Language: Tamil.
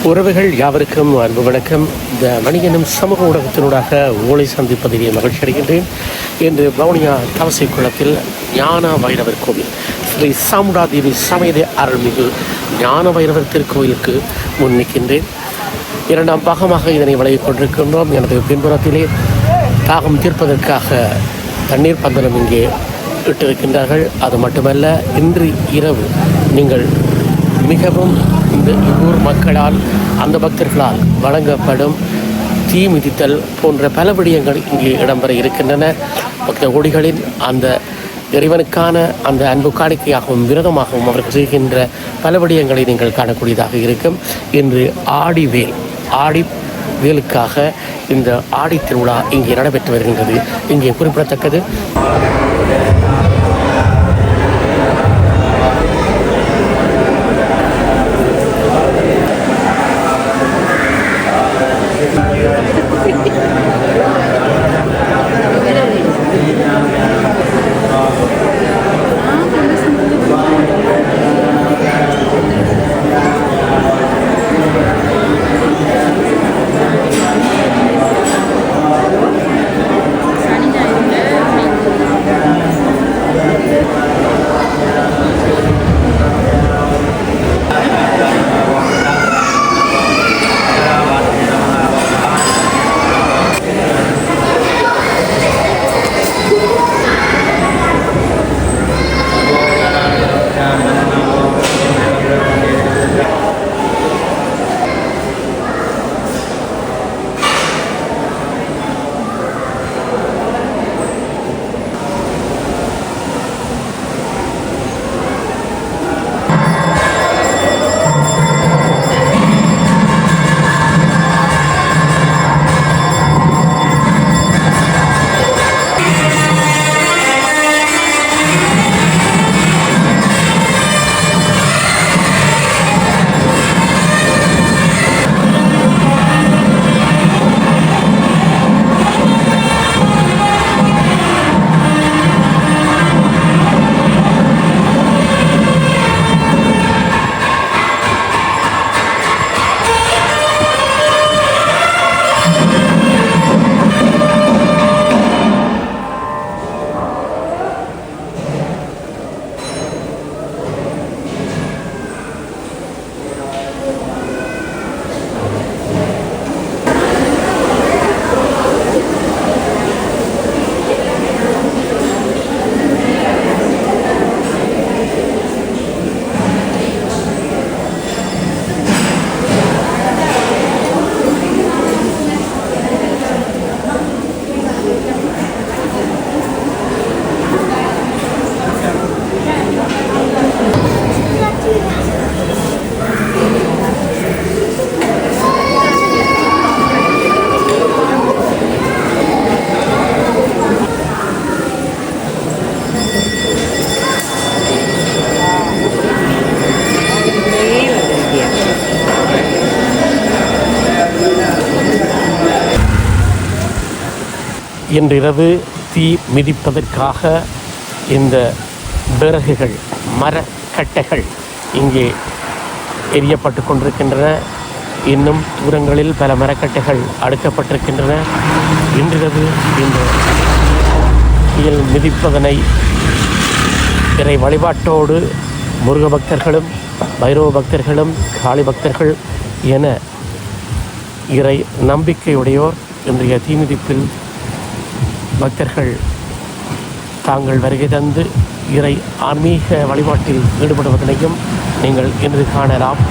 உறவுகள் யாவருக்கும் அன்பு வணக்கம். இந்த மணியனும் சமூக ஊடகத்தினூடாக உங்களை சந்திப்பதிலே மகிழ்ச்சி அடைகின்றேன். இன்று வவுனியா தவசை குளத்தில் ஞான வைரவர் கோவில் ஸ்ரீ சாமுண்டாதேவி சமேத அருள்மிகு ஞான வைரவர் திருக்கோயிலுக்கு முன் நிற்கின்றேன். இரண்டாம் பாகமாக இதனை வழங்கிக் கொண்டிருக்கின்றோம். எனது பின்புறத்திலே தாகம் தீர்ப்பதற்காக தண்ணீர் பந்தலம் இங்கே இட்டிருக்கின்றார்கள். அது மட்டுமல்ல, இன்று இரவு நீங்கள் மிகவும் இந்த ஊர் மக்களால் அந்த பக்தர்களால் வழங்கப்படும் தீ மிதித்தல் போன்ற பல விடயங்கள் இங்கே இடம்பெற இருக்கின்றன. பக்த கோடிகளின் அந்த இறைவனுக்கான அந்த அன்பு காணிக்கையாகவும் விரதமாகவும் அவர்கள் செய்கின்ற பல விடயங்களை நீங்கள் காணக்கூடியதாக இருக்கும். இன்று ஆடி வேலுக்காக இந்த ஆடி திருவிழா இங்கே நடைபெற்று வருகின்றது. இங்கே குறிப்பிடத்தக்கது இன்றிரவு தீ மிதிப்பதற்காக இந்த விறகுகள் மரக்கட்டைகள் இங்கே எரியப்பட்டு கொண்டிருக்கின்றன. இன்னும் தூரங்களில் பல மரக்கட்டைகள் அடுக்கப்பட்டிருக்கின்றன. இன்றிரவு இந்த தீயில் மிதிப்பதனை இறை வழிபாட்டோடு முருக பக்தர்களும் பைரவ பக்தர்களும் காளி பக்தர்கள் என இறை நம்பிக்கையுடையோர் இன்றைய தீமிதிப்பில் பக்தர்கள் தாங்கள் வருகை தந்து இறை ஆன்மீக வழிபாட்டில் ஈடுபடுவதனையும் நீங்கள் இன்று காணலாம்.